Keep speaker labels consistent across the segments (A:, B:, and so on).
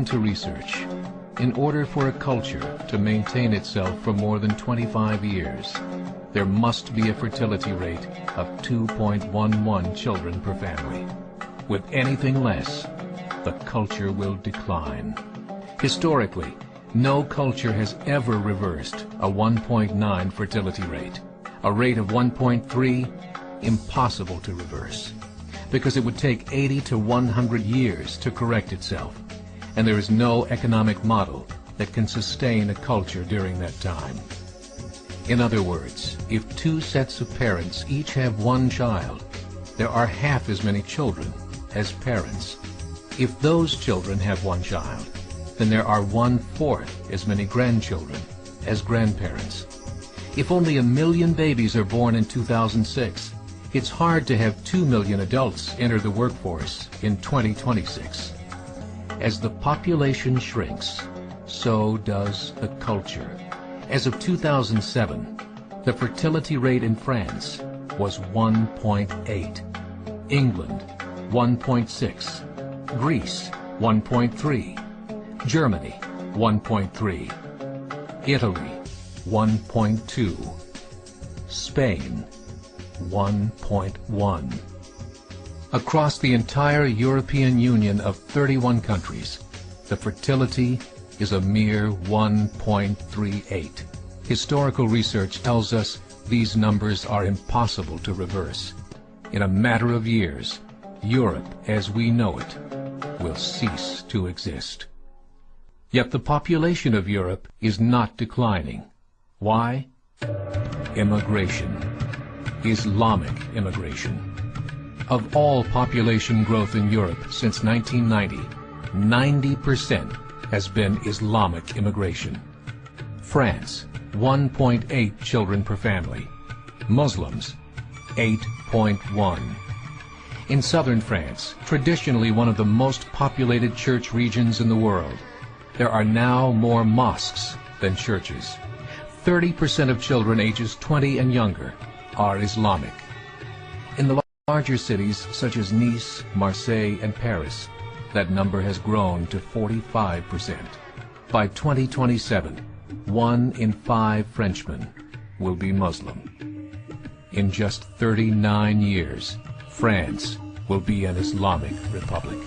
A: According to research, in order for a culture to maintain itself for more than 25 years, there must be a fertility rate of 2.11 children per family. With anything less, the culture will decline. Historically, no culture has ever reversed a 1.9 fertility rate. A rate of 1.3, impossible to reverse, because it would take 80 to 100 years to correct itself, and there is no economic model that can sustain a culture during that time. In other words, if two sets of parents each have one child, there are half as many children as parents. If those children have one child, then there are 1/4 as many grandchildren as grandparents. If only 1 million babies are born in 2006, it's hard to have 2 million adults enter the workforce in 2026. As the population shrinks, so does the culture. As of 2007, the fertility rate in France was 1.8, England 1.6, Greece 1.3, Germany 1.3, Italy 1.2, Spain 1.1. Across the entire European Union of 31 countries, the fertility is a mere 1.38. Historical research tells us these numbers are impossible to reverse. In a matter of years, Europe as we know it will cease to exist. Yet the population of Europe is not declining. Why? Immigration. Islamic immigration. Of all population growth in Europe since 1990, 90% has been Islamic immigration. France, 1.8 children per family. Muslims, 8.1. In southern France, traditionally one of the most populated church regions in the world, there are now more mosques than churches. 30% of children ages 20 and younger are Islamic. In the larger cities such as Nice, Marseille, and Paris, that number has grown to 45%. By 2027, 1 in 5 Frenchmen will be Muslim. In just 39 years, France will be an Islamic republic.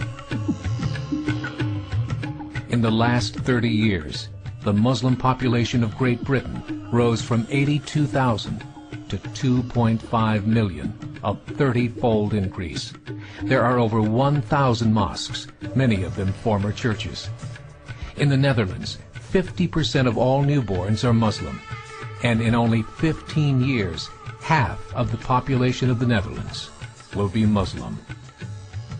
A: In the last 30 years, the Muslim population of Great Britain rose from 82,000 to 2.5 million, a 30-fold increase. There are over 1,000 mosques, many of them former churches. In the Netherlands, 50% of all newborns are Muslim, and in only 15 years, half of the population of the Netherlands will be Muslim.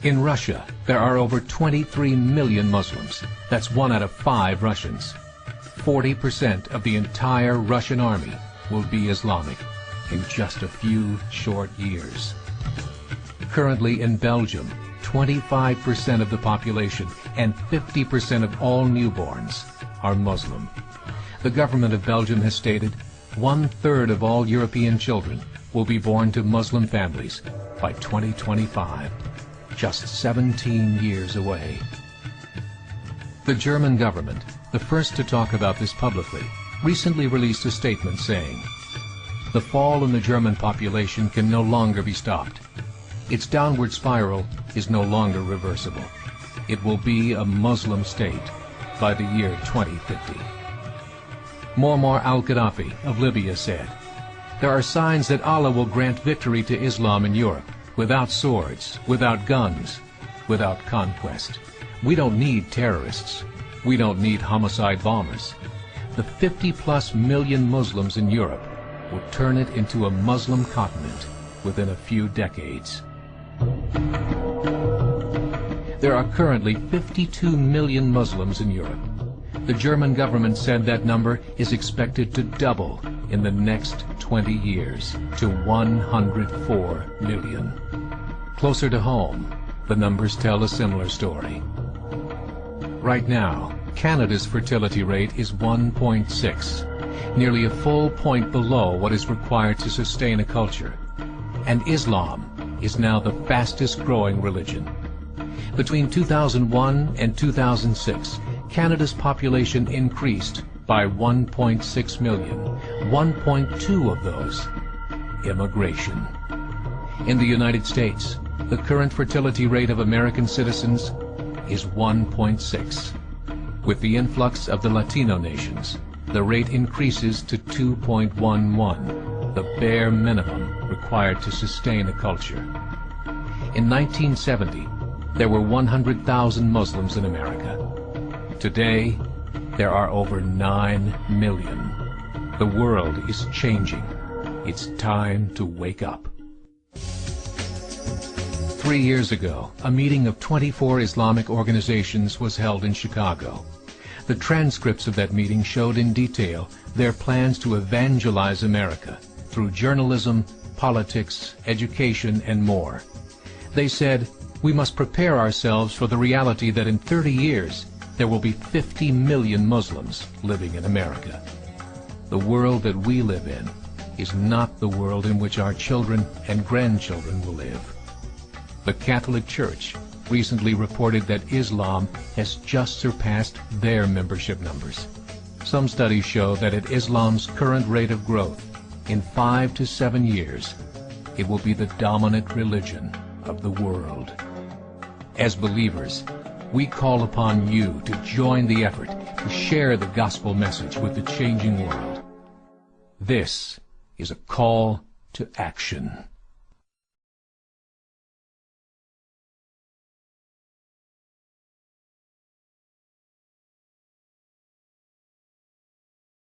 A: In Russia, there are over 23 million Muslims. That's 1 out of 5 Russians. 40% of the entire Russian army will be Islamic in just a few short years. Currently in Belgium, 25% of the population and 50% of all newborns are Muslim. The government of Belgium has stated 1/3 of all European children will be born to Muslim families by 2025, just 17 years away. The German government, the first to talk about this publicly, recently released a statement saying, "The fall in the German population can no longer be stopped. Its downward spiral is no longer reversible. It will be a Muslim state by the year 2050. Muammar al-Gaddafi of Libya said, "There are signs that Allah will grant victory to Islam in Europe, without swords, without guns, without conquest. We don't need terrorists. We don't need homicide bombers. The 50+ million Muslims in Europe will turn it into a Muslim continent within a few decades." There are currently 52 million Muslims in Europe. The German government said that number is expected to double in the next 20 years to 104 million. Closer to home, the numbers tell a similar story. Right now, Canada's fertility rate is 1.6, nearly a full point below what is required to sustain a culture. And Islam is now the fastest growing religion. Between 2001 and 2006, Canada's population increased by 1.6 million, 1.2 of those immigration. In the United States, the current fertility rate of American citizens is 1.6. With the influx of the Latino nations, the rate increases to 2.11, the bare minimum required to sustain a culture. In 1970, there were 100,000 Muslims in America. Today, there are over 9 million. The world is changing. It's time to wake up. 3 years ago, a meeting of 24 Islamic organizations was held in Chicago. The transcripts of that meeting showed in detail their plans to evangelize America through journalism, politics, education, and more. They said, we must prepare ourselves for the reality that in 30 years, there will be 50 million Muslims living in America. The world that we live in is not the world in which our children and grandchildren will live. The Catholic Church recently reported that Islam has just surpassed their membership numbers. Some studies show that at Islam's current rate of growth, in 5 to 7 years, it will be the dominant religion of the world. As believers, we call upon you to join the effort to share the gospel message with the changing world. This is a call to action.